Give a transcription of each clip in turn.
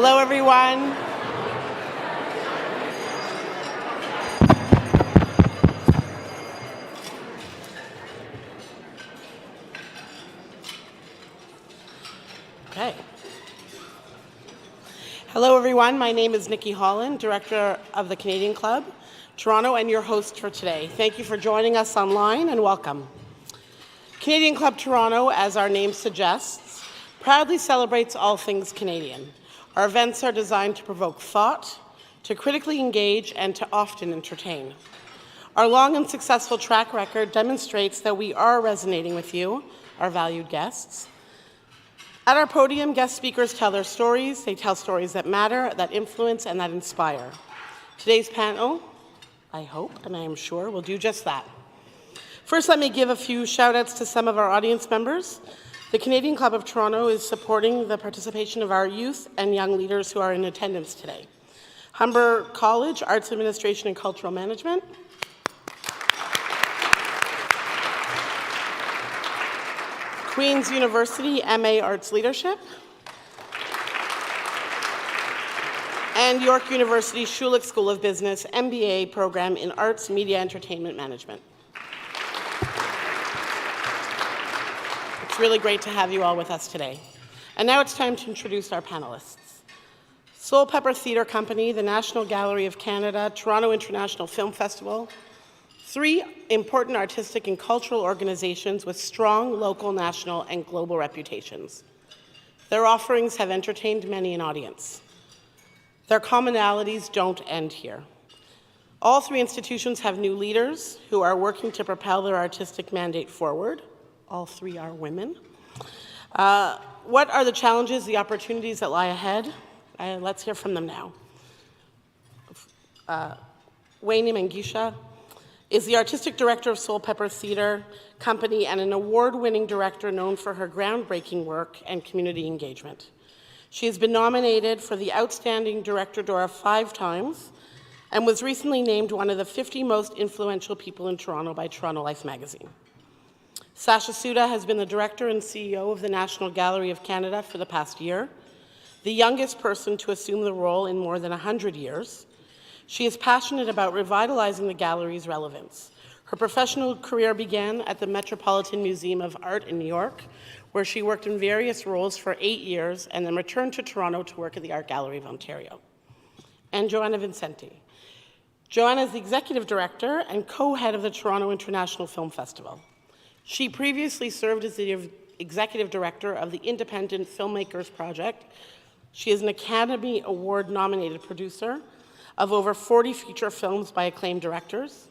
Hello, everyone. Okay. Hello, everyone. My name is Nikki Holland, Director of the Canadian Club, Toronto, and your host for today. Thank you for joining us online, and welcome. Canadian Club Toronto, as our name suggests, proudly celebrates all things Canadian. Our events are designed to provoke thought, to critically engage, and to often entertain. Our long and successful track record demonstrates that we are resonating with you, our valued guests. At our podium, guest speakers tell their stories. They tell stories that matter, that influence, and that inspire. Today's panel, I hope, and I am sure, will do just that. First, let me give a few shout-outs to some of our audience members. The Canadian Club of Toronto is supporting the participation of our youth and young leaders who are in attendance today. Humber College, Arts Administration and Cultural Management. Queen's University, MA Arts Leadership. And York University Schulich School of Business, MBA program in Arts, Media, Entertainment Management. It's really great to have you all with us today. And now it's time to introduce our panelists. Soulpepper Theatre Company, the National Gallery of Canada, Toronto International Film Festival, three important artistic and cultural organizations with strong local, national, and global reputations. Their offerings have entertained many an audience. Their commonalities don't end here. All three institutions have new leaders who are working to propel their artistic mandate forward. All three are women. What are the challenges, the opportunities that lie ahead? Let's hear from them now. Weyni Mengesha is the artistic director of Soulpepper Theatre Company and an award-winning director known for her groundbreaking work and community engagement. She has been nominated for the Outstanding Director Dora 5 times and was recently named one of the 50 most influential people in Toronto by Toronto Life magazine. Sasha Suda has been the director and CEO of the National Gallery of Canada for the past year, the youngest person to assume the role in more than 100 years. She is passionate about revitalizing the gallery's relevance. Her professional career began at the Metropolitan Museum of Art in New York, where she worked in various roles for 8 years and then returned to Toronto to work at the Art Gallery of Ontario. And Joana Vicente. Joana is the executive director and co-head of the Toronto International Film Festival. She previously served as the executive director of the Independent Filmmakers Project. She is an Academy Award-nominated producer of over 40 feature films by acclaimed directors.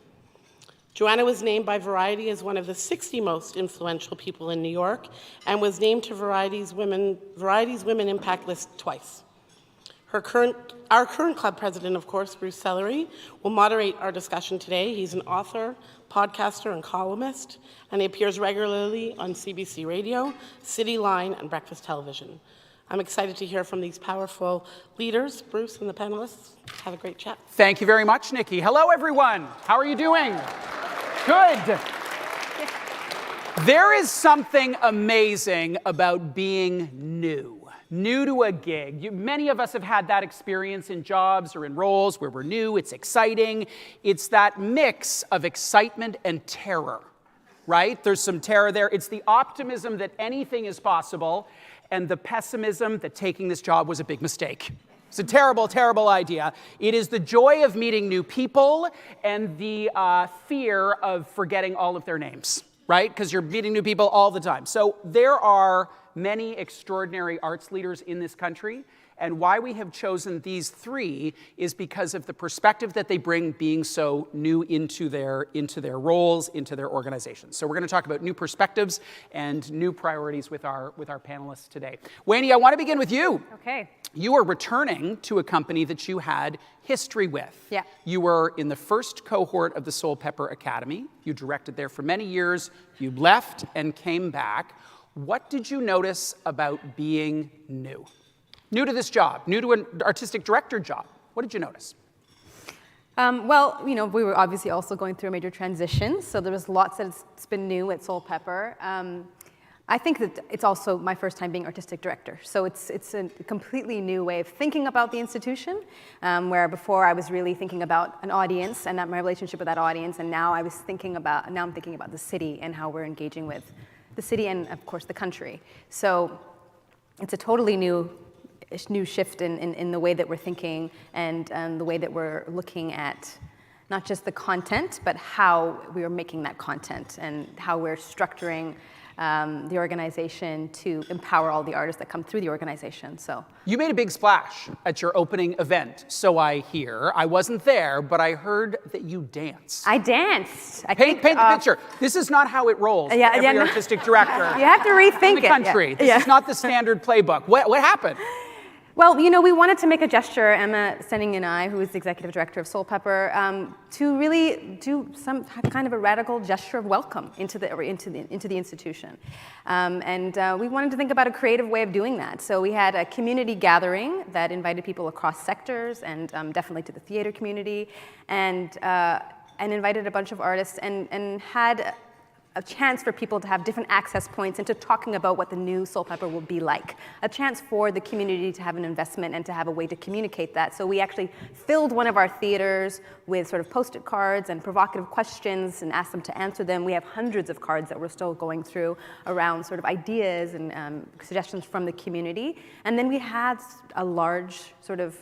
Joana was named by Variety as one of the 60 most influential people in New York and was named to Variety's Women Impact list twice. Our current club president, of course, Bruce Sellery, will moderate our discussion today. He's an author, podcaster, and columnist, and he appears regularly on CBC Radio, City Line, and Breakfast Television. I'm excited to hear from these powerful leaders. Bruce and the panelists, have a great chat. Thank you very much, Nikki. Hello, everyone. How are you doing? Good. There is something amazing about being new to a gig. Many of us have had that experience in jobs or in roles where we're new, it's exciting. It's that mix of excitement and terror, right? There's some terror there. It's the optimism that anything is possible and the pessimism that taking this job was a big mistake. It's a terrible, terrible idea. It is the joy of meeting new people and the fear of forgetting all of their names, right? Because you're meeting new people all the time. So there are many extraordinary arts leaders in this country, and why we have chosen these three is because of the perspective that they bring being so new into their roles, into their organizations. So we're going to talk about new perspectives and new priorities with our panelists today. Weyni, I want to begin with you. Okay. You are returning to a company that you had history with. Yeah. You were in the first cohort of the Soulpepper Academy. You directed there for many years. You left and came back. What did you notice about being new? New to this job, new to an artistic director job. What did you notice? Well, we were obviously also going through a major transition, so there was lots that's been new at Soulpepper. I think that it's also my first time being artistic director. So it's a completely new way of thinking about the institution, where before I was really thinking about an audience and my relationship with that audience, and now I'm thinking about the city and how we're engaging with the city and, of course, the country. So it's a totally new shift in the way that we're thinking and the way that we're looking at not just the content, but how we are making that content and how we're structuring the organization to empower all the artists that come through the organization. So you made a big splash at your opening event, so I hear. I wasn't there, but I heard that you danced. I danced. Paint the picture. This is not how it rolls for every artistic director. You have to rethink in the country. This is not the standard playbook. What happened? Well, we wanted to make a gesture, Emma Stenning and I, who is the executive director of Soulpepper, to really do some kind of a radical gesture of welcome into the institution. We wanted to think about a creative way of doing that. So we had a community gathering that invited people across sectors and definitely to the theater community, and invited a bunch of artists and had a chance for people to have different access points into talking about what the new Soulpepper will be like. A chance for the community to have an investment and to have a way to communicate that. So we actually filled one of our theaters with sort of post-it cards and provocative questions and asked them to answer them. We have hundreds of cards that we're still going through around sort of ideas and suggestions from the community. And then we had a large sort of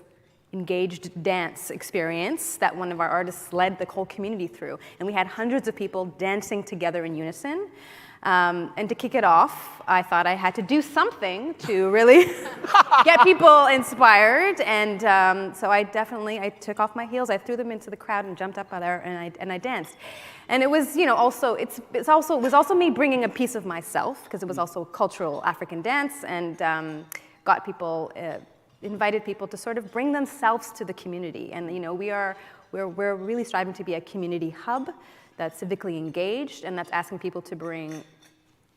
engaged dance experience that one of our artists led the whole community through. And we had hundreds of people dancing together in unison. And to kick it off, I thought I had to do something to really get people inspired. And so I took off my heels, I threw them into the crowd and jumped up there and I danced. And it was, it was also me bringing a piece of myself, because it was also cultural African dance, and got people, invited people to sort of bring themselves to the community. And we're really striving to be a community hub that's civically engaged and that's asking people to bring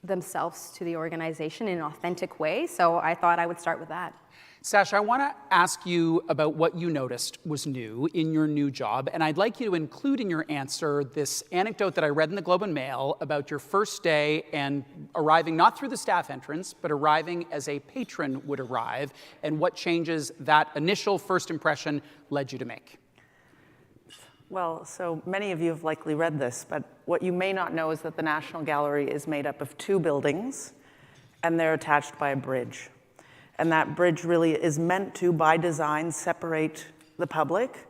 themselves to the organization in an authentic way. So I thought I would start with that. Sasha, I want to ask you about what you noticed was new in your new job, and I'd like you to include in your answer this anecdote that I read in the Globe and Mail about your first day and arriving not through the staff entrance, but arriving as a patron would arrive, and what changes that initial first impression led you to make. Well, so many of you have likely read this, but what you may not know is that the National Gallery is made up of 2 buildings, and they're attached by a bridge. And that bridge really is meant to, by design, separate the public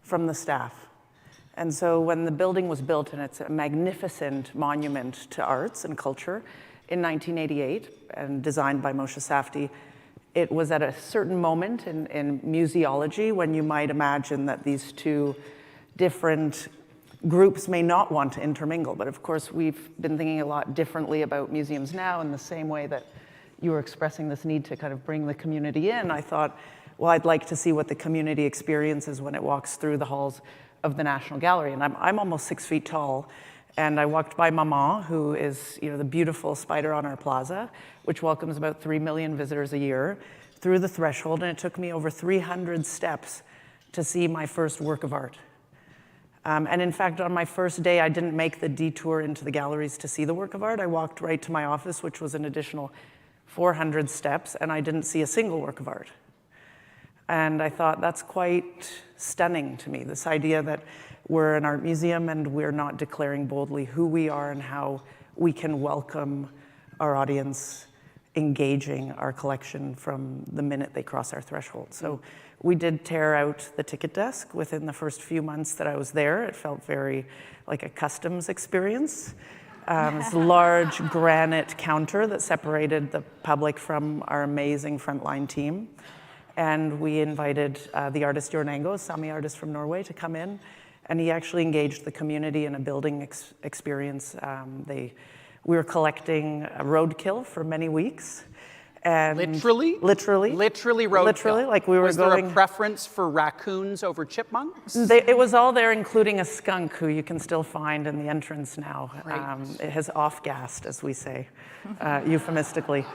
from the staff. And so when the building was built, and it's a magnificent monument to arts and culture, in 1988, and designed by Moshe Safdie, it was at a certain moment in museology when you might imagine that these 2 different groups may not want to intermingle. But of course, we've been thinking a lot differently about museums now, in the same way that you were expressing this need to kind of bring the community in. I thought, well, I'd like to see what the community experiences when it walks through the halls of the National Gallery. And I'm almost 6 feet tall, and I walked by Mama, who is the beautiful spider on our plaza, which welcomes about 3 million visitors a year, through the threshold, and it took me over 300 steps to see my first work of art. And in fact, on my first day, I didn't make the detour into the galleries to see the work of art. I walked right to my office, which was an additional 400 steps, and I didn't see a single work of art. And I thought, that's quite stunning to me, this idea that we're an art museum and we're not declaring boldly who we are and how we can welcome our audience, engaging our collection from the minute they cross our threshold. So we did tear out the ticket desk within the first few months that I was there. It felt very like a customs experience. This large granite counter that separated the public from our amazing frontline team. And we invited the artist Jornango, a Sami artist from Norway, to come in. And he actually engaged the community in a building experience. We were collecting roadkill for many weeks. And Literally? Literally. Literally roadkill. Literally, like we were Was there a preference for raccoons over chipmunks? It was all there, including a skunk who you can still find in the entrance now. It has off-gassed, as we say, euphemistically.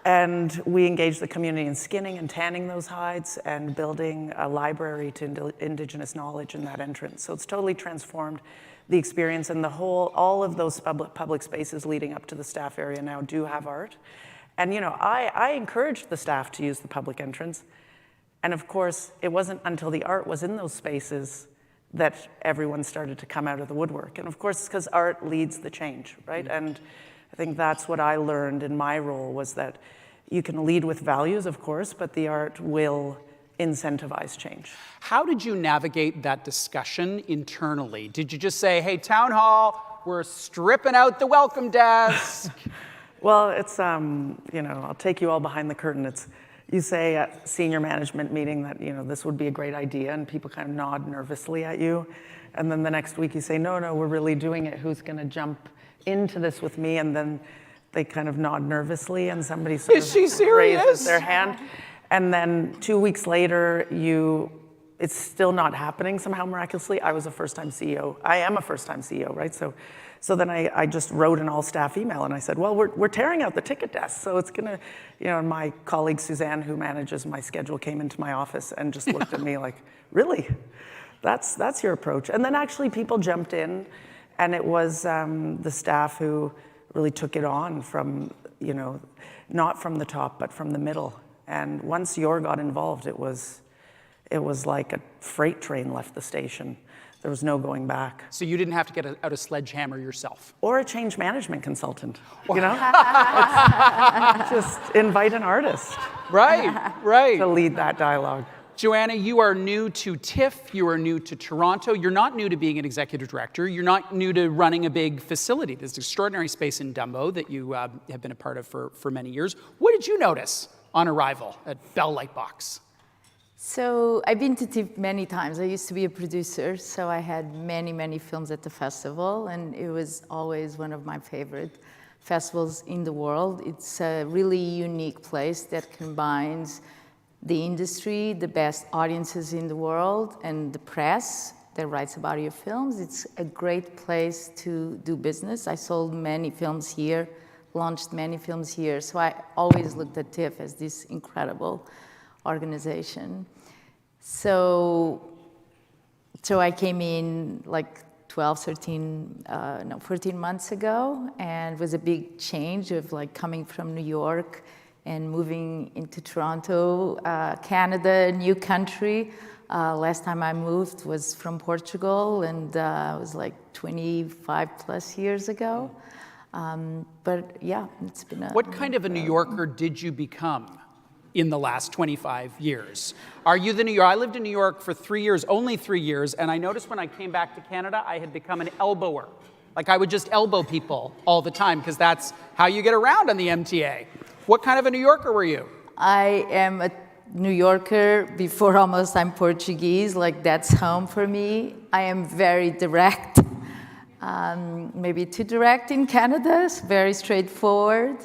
And we engaged the community in skinning and tanning those hides and building a library to Indigenous knowledge in that entrance. So it's totally transformed the experience, and all of those public spaces leading up to the staff area now do have art. And I encouraged the staff to use the public entrance. And of course, it wasn't until the art was in those spaces that everyone started to come out of the woodwork. And of course, it's because art leads the change, right? And I think that's what I learned in my role, was that you can lead with values, of course, but the art will incentivize change. How did you navigate that discussion internally? Did you just say, hey, town hall, we're stripping out the welcome desk? Well, it's, I'll take you all behind the curtain. You say at senior management meeting that, this would be a great idea, and people kind of nod nervously at you. And then the next week you say, no, we're really doing it. Who's going to jump into this with me? And then they kind of nod nervously, and somebody sort of raises their hand. And then 2 weeks later, it's still not happening somehow miraculously. I was a first-time CEO. I am a first-time CEO, right? So then I just wrote an all-staff email, and I said, well, we're tearing out the ticket desk, so it's gonna, and my colleague Suzanne, who manages my schedule, came into my office and just looked at me like, really? That's your approach? And then actually people jumped in, and it was the staff who really took it on from, not from the top, but from the middle. And once Yor got involved, it was like a freight train left the station. There was no going back. So you didn't have to get out a sledgehammer yourself? Or a change management consultant, Just invite an artist. Right. To lead that dialogue. Joana, you are new to TIFF, you are new to Toronto, you're not new to being an executive director, you're not new to running a big facility. There's an extraordinary space in Dumbo that you have been a part of for many years. What did you notice on arrival at Bell Lightbox? So I've been to TIFF many times. I used to be a producer, so I had many films at the festival, and it was always one of my favorite festivals in the world. It's a really unique place that combines the industry, the best audiences in the world, and the press that writes about your films. It's a great place to do business. I sold many films here, launched many films here, so I always looked at TIFF as this incredible organization. So I came in like 14 months ago, and it was a big change of like coming from New York and moving into Toronto, Canada, new country. Last time I moved was from Portugal, and it was like 25 plus years ago. But yeah, it's been What kind of a New Yorker did you become in the last 25 years? Are you the New Yorker? I lived in New York for 3 years, only 3 years, and I noticed when I came back to Canada, I had become an elbower. Like I would just elbow people all the time, because that's how you get around on the MTA. What kind of a New Yorker were you? I am a New Yorker before almost I'm Portuguese, like that's home for me. I am very direct, maybe too direct in Canada, very straightforward.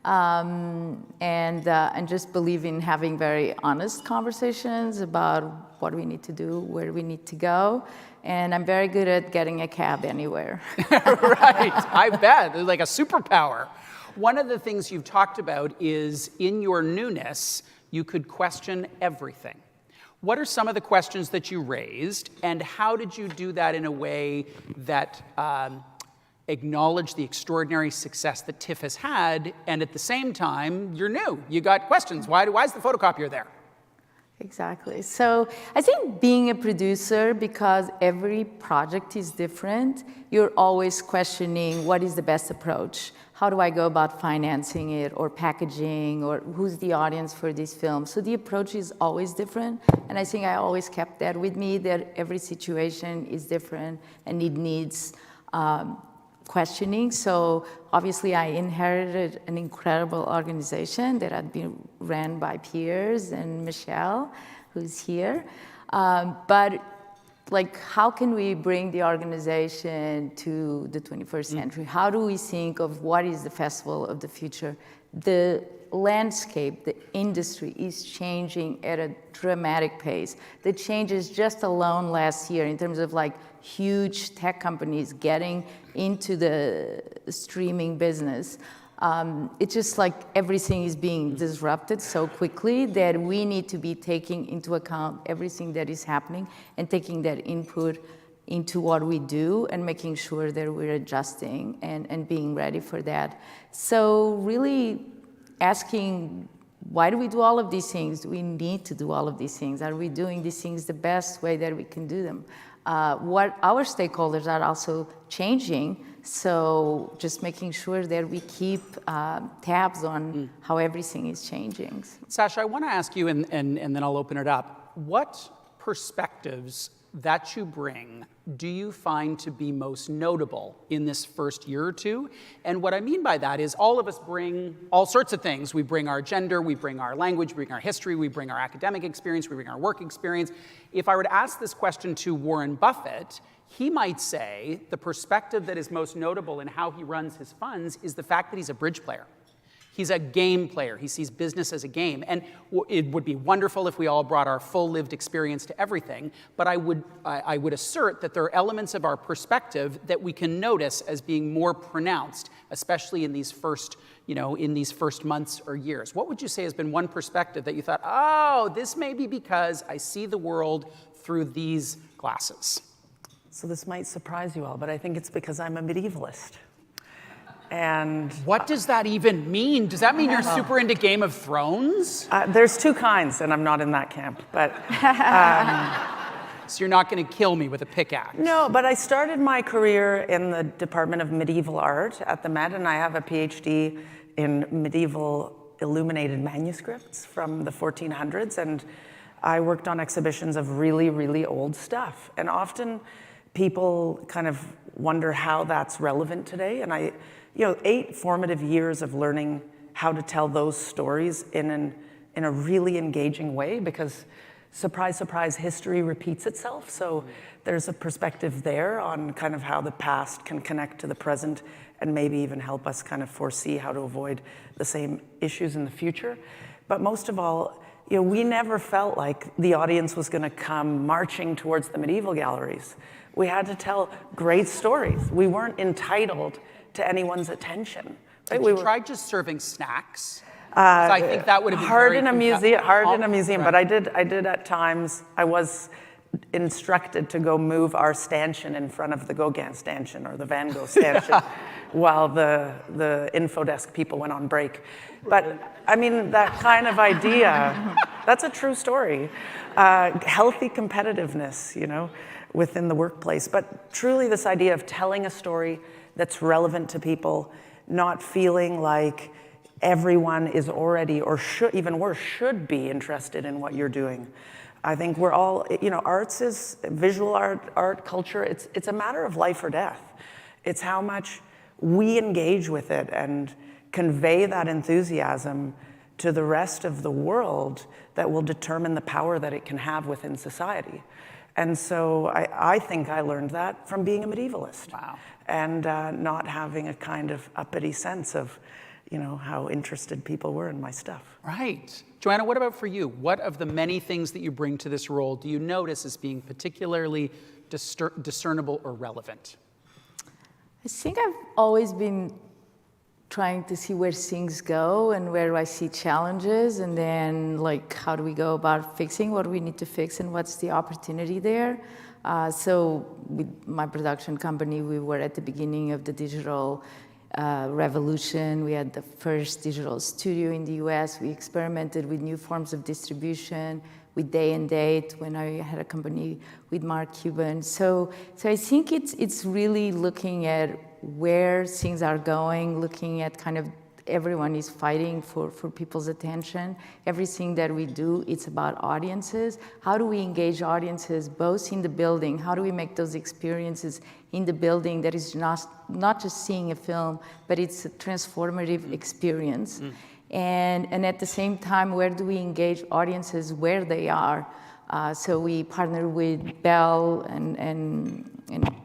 And just believe in having very honest conversations about what we need to do, where we need to go. And I'm very good at getting a cab anywhere. Right, I bet. It's like a superpower. One of the things you've talked about is in your newness, you could question everything. What are some of the questions that you raised, and how did you do that in a way that acknowledge the extraordinary success that TIFF has had, and at the same time, you're new. You got questions. Why is the photocopier there? Exactly. So I think being a producer, because every project is different, you're always questioning what is the best approach. How do I go about financing it, or packaging, or who's the audience for this film? So the approach is always different, and I think I always kept that with me, that every situation is different and it needs questioning. So obviously I inherited an incredible organization that had been ran by peers and Michelle, who's here. But like, how can we bring the organization to the 21st century? How do we think of what is the festival of the future? The landscape, the industry is changing at a dramatic pace. The changes just alone last year in terms of like huge tech companies getting into the streaming business It's just like everything is being disrupted so quickly that we need to be taking into account everything that is happening and taking that input into what we do and making sure that we're adjusting and being ready for that. So really asking, why do we do all of these things? Do we need to do all of these things? Are we doing these things the best way that we can do them? What our stakeholders are also changing, so just making sure that we keep tabs on how everything is changing. Sasha, I want to ask you, and then I'll open it up, what perspectives that you bring do you find to be most notable in this first year or two? And what I mean by that is all of us bring all sorts of things. We bring our gender, we bring our language, we bring our history, we bring our academic experience, we bring our work experience. If I were to ask this question to Warren Buffett, he might say the perspective that is most notable in how he runs his funds is the fact that he's a bridge player. He's a game player. He sees business as a game. And it would be wonderful if we all brought our full lived experience to everything, but I would assert that there are elements of our perspective that we can notice as being more pronounced, especially in these first, in these first months or years. What would you say has been one perspective that you thought, oh, this may be because I see the world through these glasses? So this might surprise you all, but I think it's because I'm a medievalist. And what does that even mean? Does that mean you're super into Game of Thrones? There's two kinds, and I'm not in that camp. But so you're not going to kill me with a pickaxe? No, but I started my career in the Department of Medieval Art at the Met, and I have a PhD in medieval illuminated manuscripts from the 1400s, and I worked on exhibitions of really, really old stuff. And often people kind of wonder how that's relevant today, and 8 formative years of learning how to tell those stories in a really engaging way, because surprise, surprise, history repeats itself. So there's a perspective there on kind of how the past can connect to the present and maybe even help us kind of foresee how to avoid the same issues in the future. But most of all, we never felt like the audience was going to come marching towards the medieval galleries. We had to tell great stories. We weren't entitled to anyone's attention. Right? We tried just serving snacks. I think that would have been hard in a museum. But I did at times. I was instructed to go move our stanchion in front of the Gauguin stanchion or the Van Gogh stanchion while the info desk people went on break. But I mean, that kind of idea, that's a true story. Healthy competitiveness, within the workplace. But truly this idea of telling a story that's relevant to people, not feeling like everyone is already, or should, even worse, should be interested in what you're doing. I think we're all, arts is, visual art, culture, it's a matter of life or death. It's how much we engage with it and convey that enthusiasm to the rest of the world that will determine the power that it can have within society. And so I think I learned that from being a medievalist. Wow. And not having a kind of uppity sense of, how interested people were in my stuff. Right. Joana, what about for you? What of the many things that you bring to this role do you notice as being particularly discernible or relevant? I think I've always been trying to see where things go and where I see challenges, and then how do we go about fixing what we need to fix and what's the opportunity there. So with my production company, we were at the beginning of the digital revolution. We had the first digital studio in the US. We experimented with new forms of distribution, with day and date when I had a company with Mark Cuban. So I think it's really looking at where things are going, looking at kind of everyone is fighting for people's attention. Everything that we do, it's about audiences. How do we engage audiences both in the building? How do we make those experiences in the building that is not just seeing a film, but it's a transformative experience? And at the same time, where do we engage audiences where they are? So we partnered with Bell and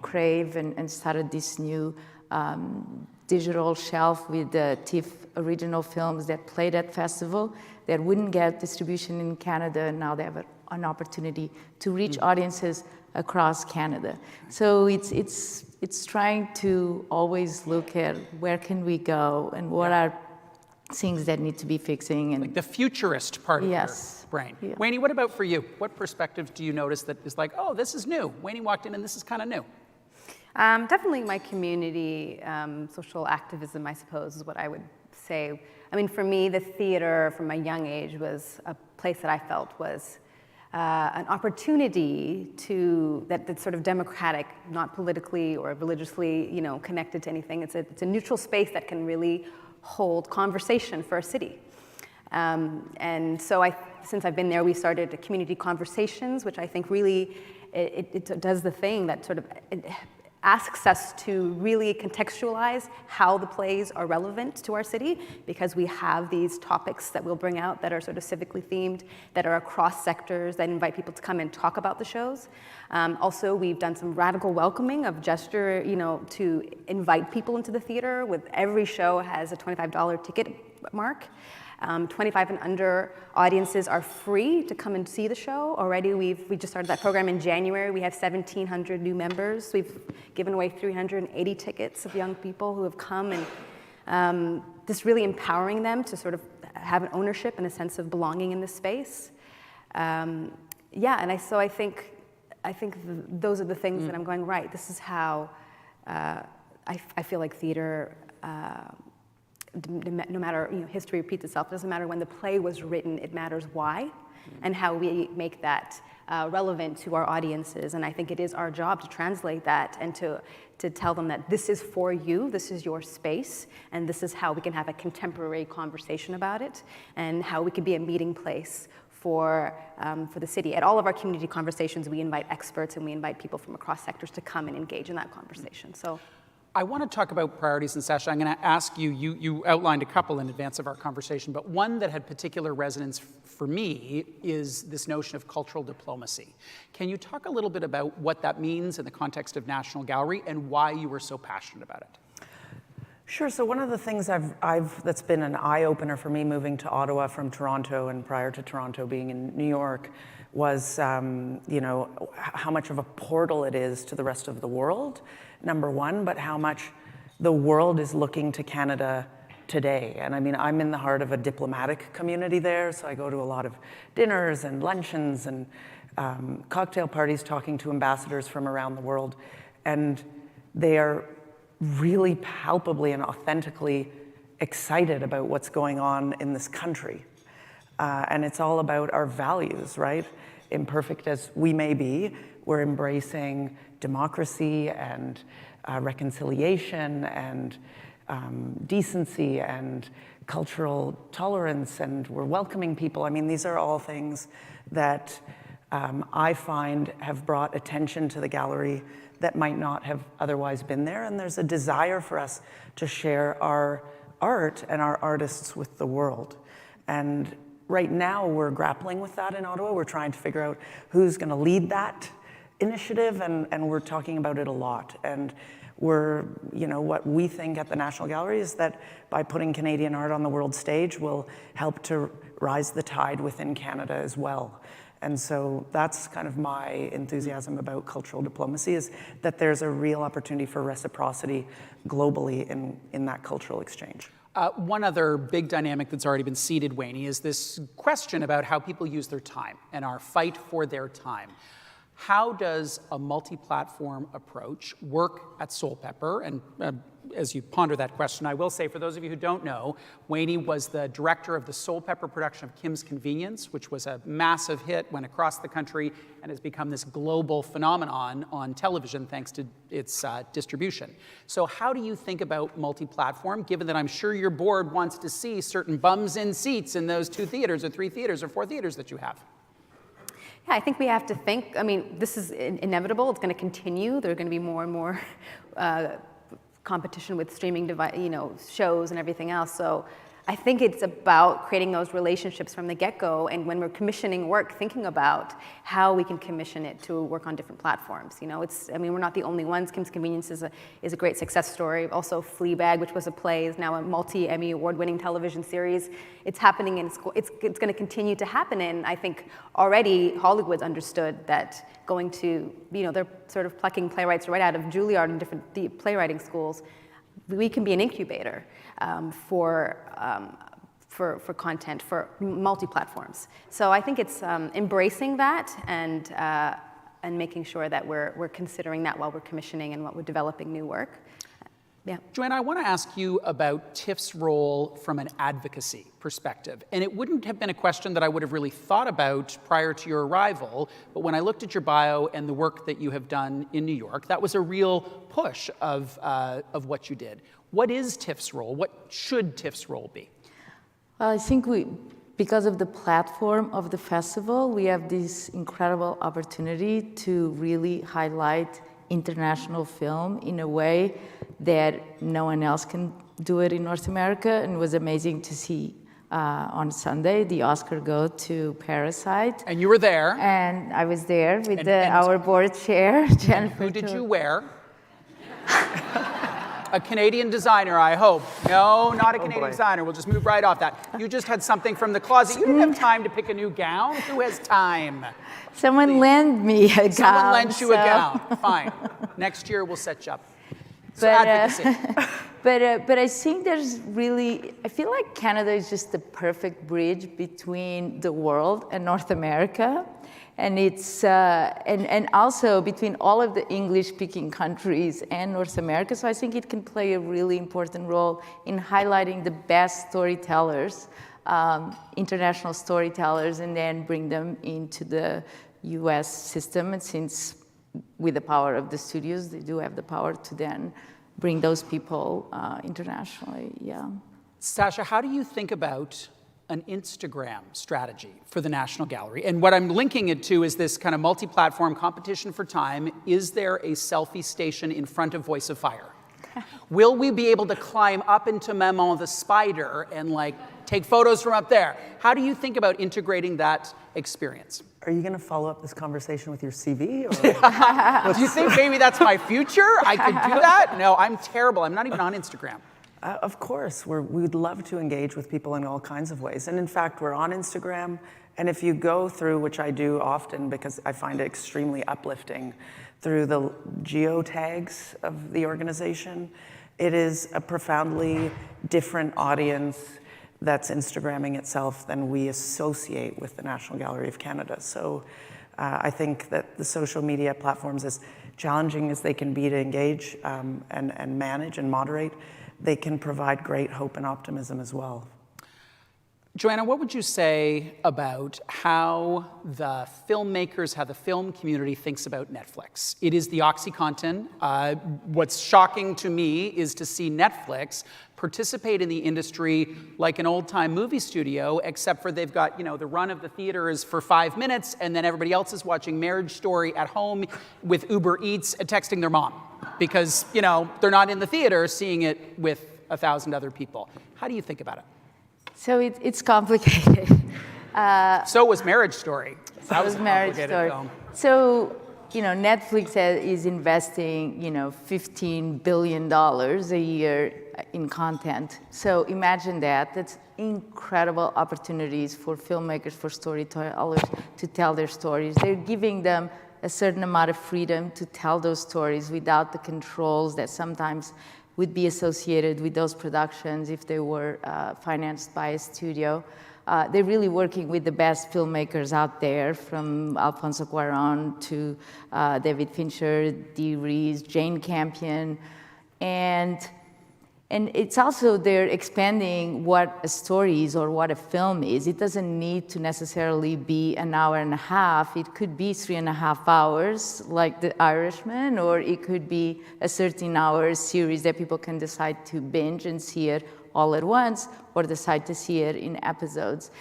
Crave and started this new digital shelf with the TIFF original films that played at festival that wouldn't get distribution in Canada, and now they have it an opportunity to reach audiences across Canada. So it's trying to always look at where can we go and what are things that need to be fixing. And like the futurist part of your brain. Yeah. Weyni, what about for you? What perspective do you notice that is like, oh, this is new. Weyni walked in and this is kind of new. Definitely my community, social activism, I suppose, is what I would say. I mean, for me, the theater from a young age was a place that I felt was an opportunity that's sort of democratic, not politically or religiously, connected to anything. It's a neutral space that can really hold conversation for a city. And so since I've been there, we started community conversations, which I think really it does the thing that sort of it asks us to really contextualize how the plays are relevant to our city, because we have these topics that we'll bring out that are sort of civically themed, that are across sectors, that invite people to come and talk about the shows. Also, we've done some radical welcoming of gesture, to invite people into the theater. With every show has a $25 ticket mark. 25 and under audiences are free to come and see the show. Already we just started that program in January. We have 1,700 new members. We've given away 380 tickets of young people who have come, and just really empowering them to sort of have an ownership and a sense of belonging in this space. And I think those are the things that I'm going, right, this is how I feel like theater, no matter, history repeats itself. It doesn't matter when the play was written, it matters why and how we make that relevant to our audiences. And I think it is our job to translate that and to tell them that this is for you, this is your space, and this is how we can have a contemporary conversation about it, and how we can be a meeting place for the city. At all of our community conversations, we invite experts and we invite people from across sectors to come and engage in that conversation. So, I want to talk about priorities, and Sasha, I'm going to ask you, you outlined a couple in advance of our conversation, but one that had particular resonance for me is this notion of cultural diplomacy. Can you talk a little bit about what that means in the context of National Gallery and why you were so passionate about it? Sure. So one of the things that's been an eye-opener for me moving to Ottawa from Toronto, and prior to Toronto being in New York, was how much of a portal it is to the rest of the world, number one, but how much the world is looking to Canada today. And I mean, I'm in the heart of a diplomatic community there, so I go to a lot of dinners and luncheons and cocktail parties talking to ambassadors from around the world, and they are really palpably and authentically excited about what's going on in this country. And it's all about our values, right? Imperfect as we may be, we're embracing democracy and reconciliation and decency and cultural tolerance, and we're welcoming people. I mean, these are all things that I find have brought attention to the gallery that might not have otherwise been there, and there's a desire for us to share our art and our artists with the world. And right now, we're grappling with that in Ottawa. We're trying to figure out who's going to lead that initiative, and we're talking about it a lot. And what we think at the National Gallery is that by putting Canadian art on the world stage will help to rise the tide within Canada as well. And so that's kind of my enthusiasm about cultural diplomacy, is that there's a real opportunity for reciprocity globally in that cultural exchange. One other big dynamic that's already been seeded, Weyni, is this question about how people use their time and our fight for their time. How does a multi-platform approach work at Soulpepper? And as you ponder that question, I will say, for those of you who don't know, Weyni was the director of the Soulpepper production of Kim's Convenience, which was a massive hit, went across the country, and has become this global phenomenon on television thanks to its distribution. So how do you think about multi-platform, given that I'm sure your board wants to see certain bums in seats in those 2 theaters or 3 theaters or 4 theaters that you have? Yeah, I think we have to think, I mean, this is inevitable. It's going to continue. There are going to be more and more competition with streaming shows and everything else. So I think it's about creating those relationships from the get-go, and when we're commissioning work, thinking about how we can commission it to work on different platforms. You know, we're not the only ones. Kim's Convenience is a great success story. Also, Fleabag, which was a play, is now a multi-Emmy award-winning television series. It's happening in school. It's going to continue to happen, and I think already Hollywood's understood that going to, they're sort of plucking playwrights right out of Juilliard and different playwriting schools. We can be an incubator for content, for multi-platforms. So I think it's embracing that and making sure that we're considering that while we're commissioning and while we're developing new work. Yeah. Joana, I want to ask you about TIFF's role from an advocacy perspective. And it wouldn't have been a question that I would have really thought about prior to your arrival, but when I looked at your bio and the work that you have done in New York, that was a real push of what you did. What is TIFF's role? What should TIFF's role be? Well, I think because of the platform of the festival, we have this incredible opportunity to really highlight international film in a way that no one else can do it in North America. And it was amazing to see on Sunday the Oscar go to Parasite. And you were there. And I was there with our board chair, Jennifer. Who did you wear? A Canadian designer, I hope. No, not a Canadian designer. We'll just move right off that. You just had something from the closet. You didn't have time to pick a new gown. Who has time? Someone lent me a gown. Someone lent you a gown. Fine. Next year we'll set you up. So advocacy. But I think there's really, I feel like Canada is just the perfect bridge between the world and North America. And it's, and also between all of the English-speaking countries and North America. So I think it can play a really important role in highlighting the best storytellers, international storytellers, and then bring them into the US system. And since with the power of the studios, they do have the power to then bring those people internationally, yeah. Sasha, how do you think about an Instagram strategy for the National Gallery? And what I'm linking it to is this kind of multi-platform competition for time. Is there a selfie station in front of Voice of Fire? Will we be able to climb up into Maman the Spider and take photos from up there? How do you think about integrating that experience? Are you going to follow up this conversation with your CV? Or? Do you think maybe that's my future? I could do that? No, I'm terrible. I'm not even on Instagram. Of course, we'd love to engage with people in all kinds of ways. And in fact, we're on Instagram. And if you go through, which I do often because I find it extremely uplifting, through the geotags of the organization, it is a profoundly different audience that's Instagramming itself than we associate with the National Gallery of Canada. So I think that the social media platforms, as challenging as they can be to engage and manage and moderate, they can provide great hope and optimism as well. Joana, what would you say about how the filmmakers, how the film community thinks about Netflix? It is the OxyContin. What's shocking to me is to see Netflix participate in the industry like an old-time movie studio, except for they've got, the run of the theater is for 5 minutes, and then everybody else is watching Marriage Story at home with Uber Eats and texting their mom because, they're not in the theater seeing it with 1,000 other people. How do you think about it? So it's complicated. So was Marriage Story. That was a Marriage complicated Story. film. So, Netflix is investing, $15 billion a year in content. So imagine that. That's incredible opportunities for filmmakers, for storytellers to tell their stories. They're giving them a certain amount of freedom to tell those stories without the controls that sometimes would be associated with those productions if they were financed by a studio. They're really working with the best filmmakers out there, from Alfonso Cuarón to David Fincher, Dee Rees, Jane Campion. And it's also they're expanding what a story is or what a film is. It doesn't need to necessarily be an hour and a half. It could be 3.5 hours, like The Irishman, or it could be a 13-hour series that people can decide to binge and see it all at once, or decide to see it in episodes.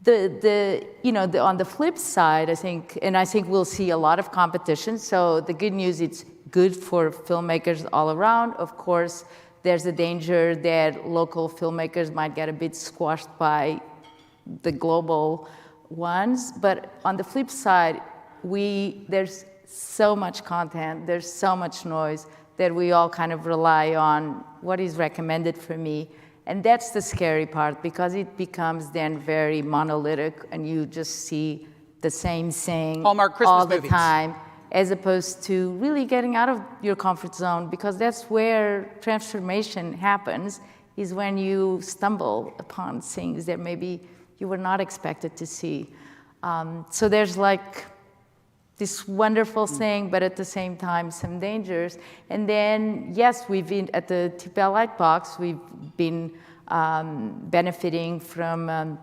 On the flip side, I think we'll see a lot of competition. So the good news, it's good for filmmakers all around. Of course, there's a danger that local filmmakers might get a bit squashed by the global ones. But on the flip side, there's so much content, there's so much noise that we all kind of rely on what is recommended for me. And that's the scary part, because it becomes then very monolithic and you just see the same thing Hallmark Christmas all the movies. time, as opposed to really getting out of your comfort zone, because that's where transformation happens, is when you stumble upon things that maybe you were not expected to see. So there's like this wonderful thing, but at the same time, some dangers. And then, yes, we've been, at the TIFF Lightbox, we've been benefiting from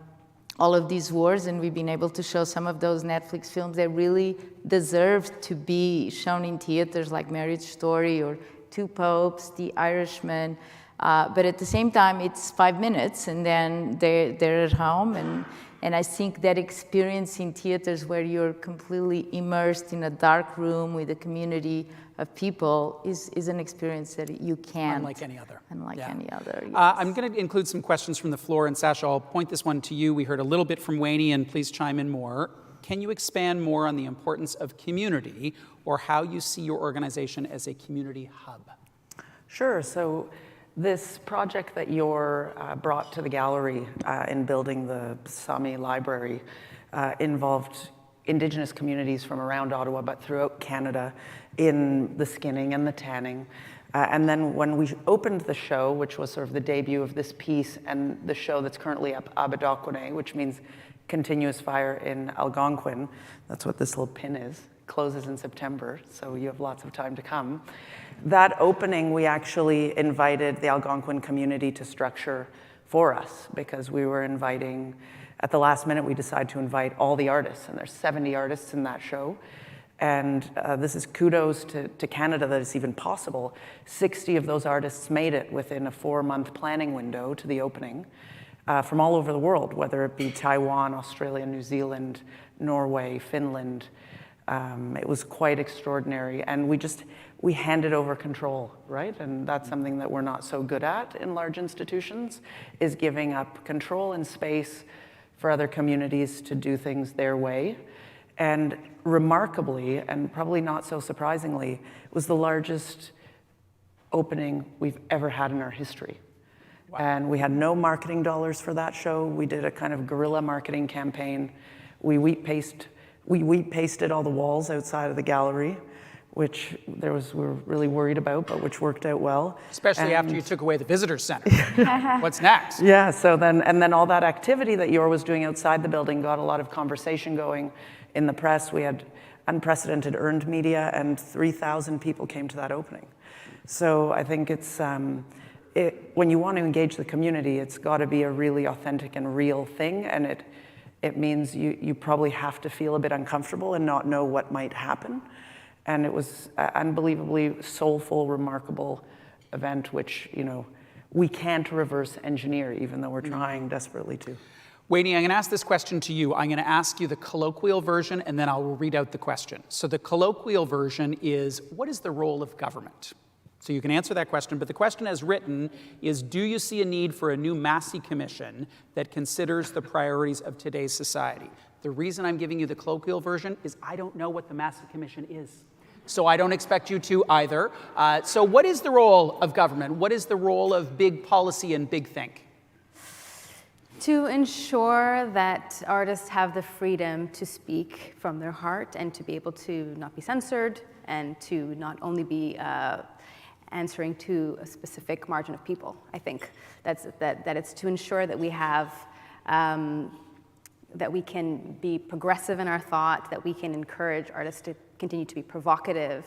all of these wars, and we've been able to show some of those Netflix films that really deserve to be shown in theaters, like Marriage Story or Two Popes, The Irishman. But at the same time, it's 5 minutes, and then they're at home. And I think that experience in theaters where you're completely immersed in a dark room with a community of people is an experience that you can't. Unlike any other. Unlike any other, yes. I'm going to include some questions from the floor, and Sasha, I'll point this one to you. We heard a little bit from Weyni, and please chime in more. Can you expand more on the importance of community, or how you see your organization as a community hub? Sure. So this project that you're brought to the gallery in building the Sami Library involved Indigenous communities from around Ottawa, but throughout Canada, in the skinning and the tanning. And then when we opened the show, which was sort of the debut of this piece, and the show that's currently up, Abadakwane, which means continuous fire in Algonquin, that's what this little pin is, closes in September, so you have lots of time to come. That opening, we actually invited the Algonquin community to structure for us, because we were inviting, at the last minute, we decided to invite all the artists, and there's 70 artists in that show. And this is kudos to Canada that it's even possible. 60 of those artists made it within a 4-month planning window to the opening from all over the world, whether it be Taiwan, Australia, New Zealand, Norway, Finland. It was quite extraordinary. And we handed over control, right? And that's something that we're not so good at in large institutions, is giving up control and space for other communities to do things their way. And remarkably, and probably not so surprisingly, it was the largest opening we've ever had in our history. Wow. And we had no marketing dollars for that show. We did a kind of guerrilla marketing campaign. We wheat pasted all the walls outside of the gallery, which we were really worried about, but which worked out well. Especially after you took away the visitor center. What's next? Yeah, so then all that activity that Yor was doing outside the building got a lot of conversation going in the press. We had unprecedented earned media, and 3,000 people came to that opening. So I think it's, when you want to engage the community, it's got to be a really authentic and real thing, and it means you probably have to feel a bit uncomfortable and not know what might happen. And it was an unbelievably soulful, remarkable event, which, we can't reverse engineer, even though we're trying desperately to. Weyni, I'm going to ask this question to you. I'm going to ask you the colloquial version, and then I'll read out the question. So the colloquial version is, what is the role of government? So you can answer that question, but the question as written is, do you see a need for a new Massey Commission that considers the priorities of today's society? The reason I'm giving you the colloquial version is I don't know what the Massey Commission is. So I don't expect you to either. So what is the role of government? What is the role of big policy and big think? To ensure that artists have the freedom to speak from their heart and to be able to not be censored and to not only be answering to a specific margin of people. I think that it's to ensure that we have, that we can be progressive in our thought, that we can encourage artists to continue to be provocative.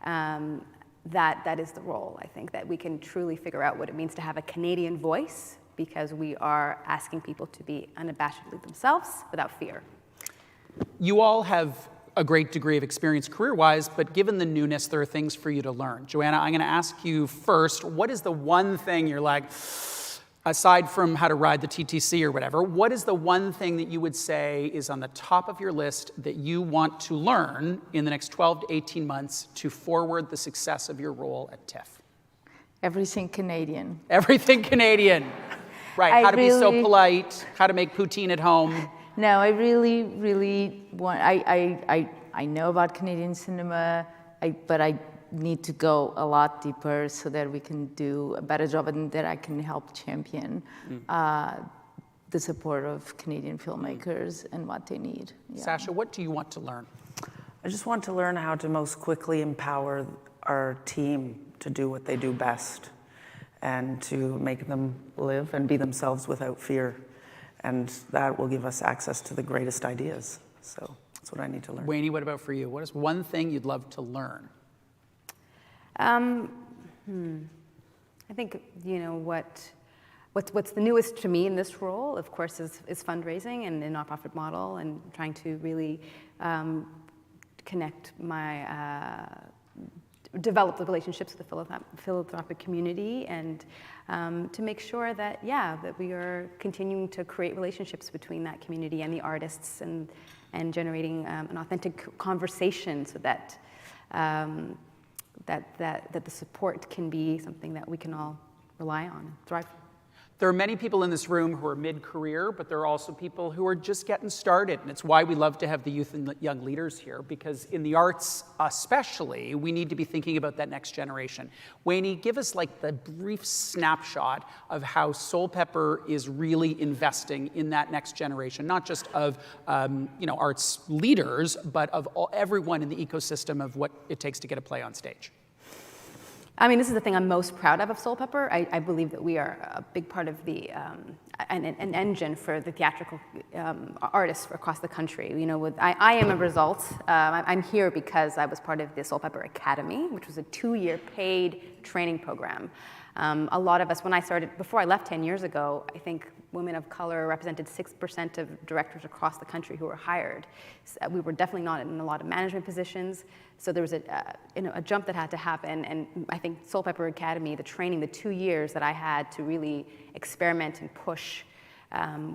That is the role, I think, that we can truly figure out what it means to have a Canadian voice, because we are asking people to be unabashedly themselves without fear. You all have a great degree of experience career-wise, but given the newness, there are things for you to learn. Joana, I'm going to ask you first, what is the one thing you're like, aside from how to ride the TTC or whatever, what is the one thing that you would say is on the top of your list that you want to learn in the next 12 to 18 months to forward the success of your role at TIFF? Everything Canadian. Everything Canadian. Right, how to be so really- polite, how to make poutine at home. No, I really, really want, I know about Canadian cinema, but I need to go a lot deeper so that we can do a better job and that I can help champion the support of Canadian filmmakers and what they need. Yeah. Sasha, what do you want to learn? I just want to learn how to most quickly empower our team to do what they do best and to make them live and be themselves without fear. And that will give us access to the greatest ideas. So that's what I need to learn. Weyni, what about for you? What is one thing you'd love to learn? I think, you know, what's the newest to me in this role, of course, is fundraising and the nonprofit model and trying to really connect develop the relationships with the philanthropic community and to make sure that, that we are continuing to create relationships between that community and the artists and generating an authentic conversation so that that the support can be something that we can all rely on and thrive. There are many people in this room who are mid-career, but there are also people who are just getting started. And it's why we love to have the youth and young leaders here, because in the arts especially, we need to be thinking about that next generation. Weyni, give us like the brief snapshot of how Soulpepper is really investing in that next generation, not just of arts leaders, but of everyone in the ecosystem of what it takes to get a play on stage. I mean, this is the thing I'm most proud of Soulpepper. I believe that we are a big part of the an engine for the theatrical artists across the country. You know, I am a result. I'm here because I was part of the Soulpepper Academy, which was a 2-year paid training program. A lot of us, when I started, before I left 10 years ago, I think women of color represented 6% of directors across the country who were hired. So we were definitely not in a lot of management positions. So there was a jump that had to happen, and I think Soulpepper Academy, the training, the 2 years that I had to really experiment and push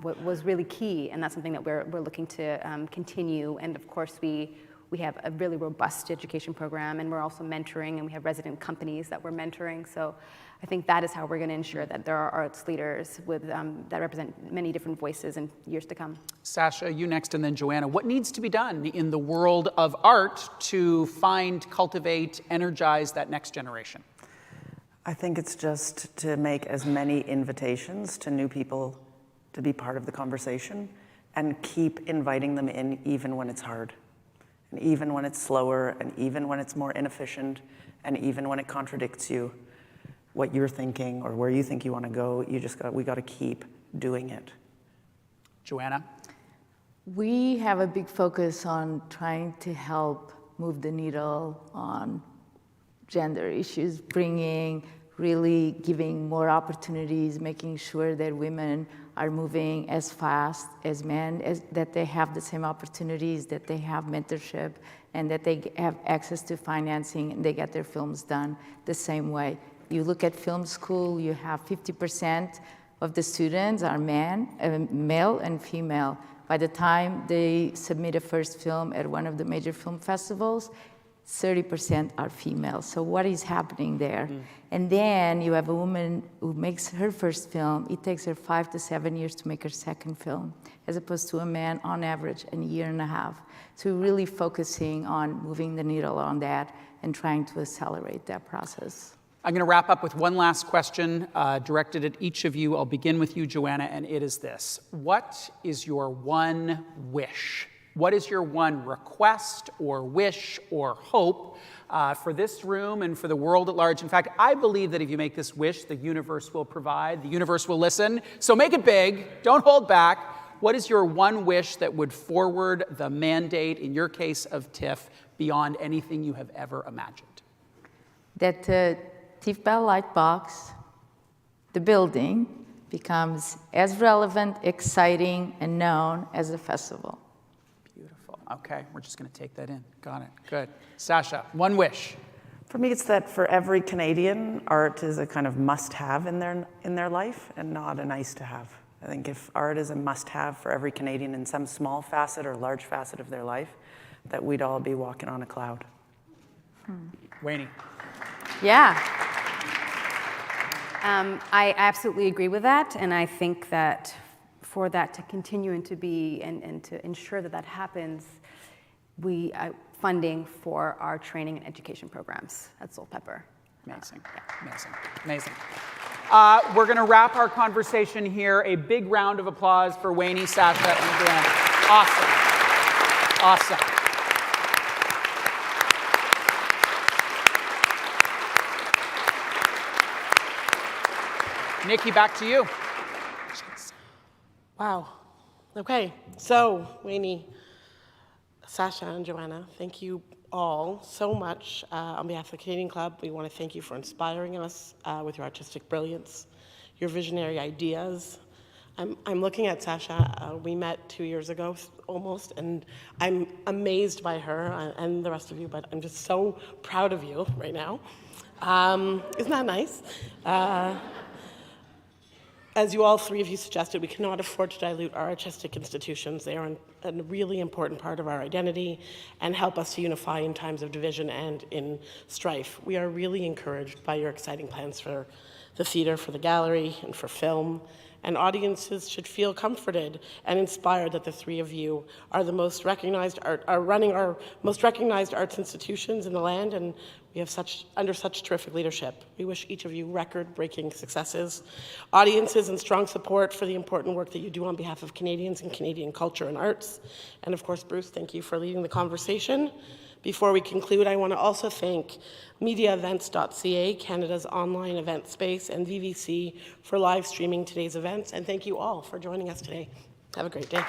was really key, and that's something that we're looking to continue. And of course, we have a really robust education program, and we're also mentoring, and we have resident companies that we're mentoring. So I think that is how we're going to ensure that there are arts leaders with that represent many different voices in years to come. Sasha, you next, and then Joana. What needs to be done in the world of art to find, cultivate, energize that next generation? I think it's just to make as many invitations to new people to be part of the conversation and keep inviting them in even when it's hard. And even when it's slower, and even when it's more inefficient, and even when it contradicts you, what you're thinking or where you think you want to go, we got to keep doing it. Joana? We have a big focus on trying to help move the needle on gender issues, really giving more opportunities, making sure that women are moving as fast as men, that they have the same opportunities, that they have mentorship, and that they have access to financing, and they get their films done the same way. You look at film school, you have 50% of the students are male and female. By the time they submit a first film at one of the major film festivals, 30% are female. So what is happening there? And then you have a woman who makes her first film. It takes her 5 to 7 years to make her second film, as opposed to a man, on average, in a year and a half. So we're really focusing on moving the needle on that and trying to accelerate that process. I'm going to wrap up with one last question directed at each of you. I'll begin with you, Joana, and it is this. What is your one wish? What is your one request or wish or hope for this room and for the world at large? In fact, I believe that if you make this wish, the universe will provide, the universe will listen. So make it big, don't hold back. What is your one wish that would forward the mandate, in your case of TIFF, beyond anything you have ever imagined? That the TIFF Bell Lightbox, the building, becomes as relevant, exciting, and known as the festival. Beautiful. Okay, we're just going to take that in. Got it. Good. Sasha, one wish. For me, it's that for every Canadian, art is a kind of must-have in their life and not a nice-to-have. I think if art is a must-have for every Canadian in some small facet or large facet of their life, that we'd all be walking on a cloud. Weyni. Yeah. I absolutely agree with that, and I think that for that to continue and to be and to ensure that that happens, we funding for our training and education programs at Soulpepper. Amazing, amazing, amazing. We're going to wrap our conversation here. A big round of applause for Weyni, Sasha, and Joana. Awesome. Awesome. Nikki, back to you. Wow. Okay, so Weyni, Sasha, and Joana, thank you all so much. On behalf of the Canadian Club, we want to thank you for inspiring us with your artistic brilliance, your visionary ideas. I'm looking at Sasha. We met 2 years ago almost, and I'm amazed by her and the rest of you, but I'm just so proud of you right now. Isn't that nice? As you all three of you suggested, we cannot afford to dilute our artistic institutions. They are a really important part of our identity and help us to unify in times of division and in strife. We are really encouraged by your exciting plans for the theater, for the gallery, and for film. And audiences should feel comforted and inspired that the three of you are the most recognized are running our most recognized arts institutions in the land, and we have under such terrific leadership. We wish each of you record-breaking successes, audiences, and strong support for the important work that you do on behalf of Canadians and Canadian culture and arts. And of course, Bruce, thank you for leading the conversation. Before we conclude, I want to also thank mediaevents.ca, Canada's online event space, and VVC for live streaming today's events. And thank you all for joining us today. Have a great day.